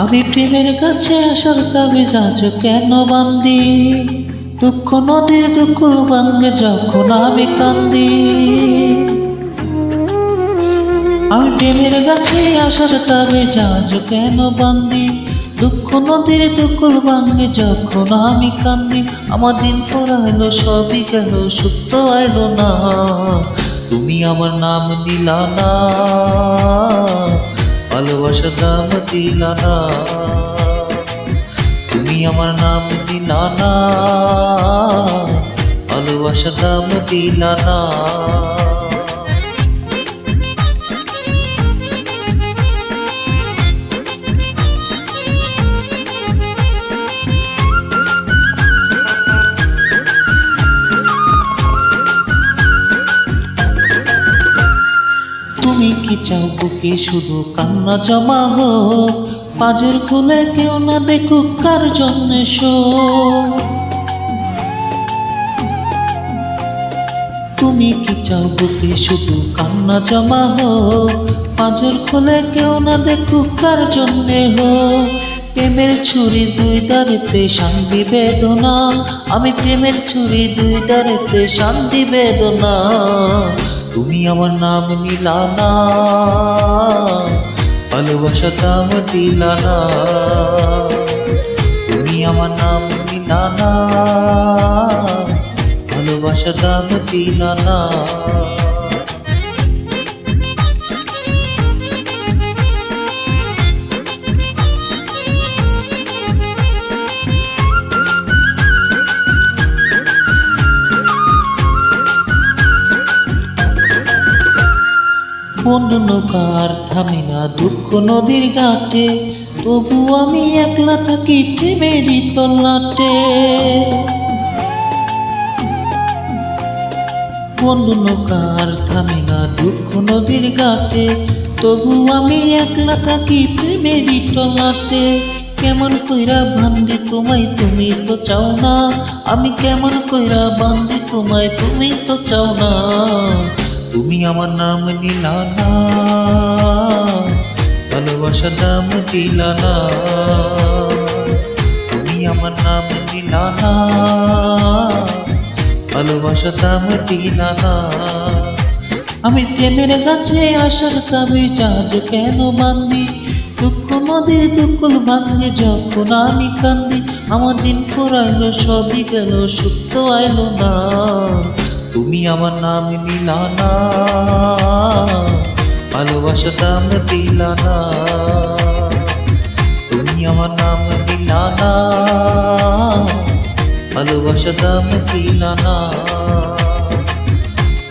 আমি প্রেমের কাছে আসার তাবিজ আজ কেন বান্দি? দুঃখ নদীর দুকুল ভাঙ্গে যখন আমি কান্দি। আমি প্রেমের কাছে আসার তাবিজ আজ কেন বান্দি? দুঃখ নদীর দুকুল ভাঙ্গে যখন আমি কান্দি। আমার দিন ফুরাইলো সবই গেল, সুখ তো আইলো না। তুমি আমার নাম নিলা না, ভালোবাসার দাম দিলা না। তুমি আমার নাম দিলা না, ভালোবাসার দাম দিলা না। তুমি কি চাও বুকে শুধু কান্না জমা হোক, পাঁজর খুলে কেউ না দেখুক কার জন্য শোক? তুমি কি চাও বুকে শুধু কান্না জমা হোক, পাঁজর খুলে কেউ না দেখুক কার জন্য হোক? প্রেমের ছুরি দুই দাঁড়েতে শান্তি বেদনা, আমি প্রেমের ছুরি দুই দাঁড়েতে শান্তি বেদনা। তুমি আমার নাম নিলা না, ভালোবাসার দাম দিলা না। তুমি আমার নাম নিলা না, ভালোবাসার দাম দিলা না। বন্ধু নৌকার থামে না দুঃখ নদীর ঘাটে, তবু আমি একলা থাকি প্রেমেরই তল্লাটে। বন্ধু নৌকার থামে না দুঃখ নদীর ঘাটে, তবু আমি একলা থাকি প্রেমেরই তল্লাটে। কেমন কইরা বান্ধি তোমায়, তুমি তো চাও না। আমি কেমন কইরা বান্ধি তোমায়, তুমি তো চাও না। তুমি আমার নাম নিলা না, ভালোবাসার দাম দিলা না। তুমি আমার নাম নিলা না, ভালোবাসার দাম দিলা না। আমি প্রেমের কাছে আসার তাবিজ আজ কেন বান্দি? দুঃখ নদীর দুকুল ভাঙ্গে যখন আমি কান্দি। আমার দিন ফুরাইলো সবই গেল, সুখ তো আইলো না। তুমি আমার নাম নিলা না, ভালোবাসার দাম দিলা না। তুমি আমার নাম নিলা না, ভালোবাসার দাম দিলা না।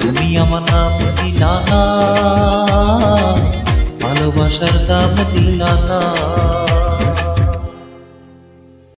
তুমি আমার নাম নিলা না, ভালোবাসার দাম দিলা না।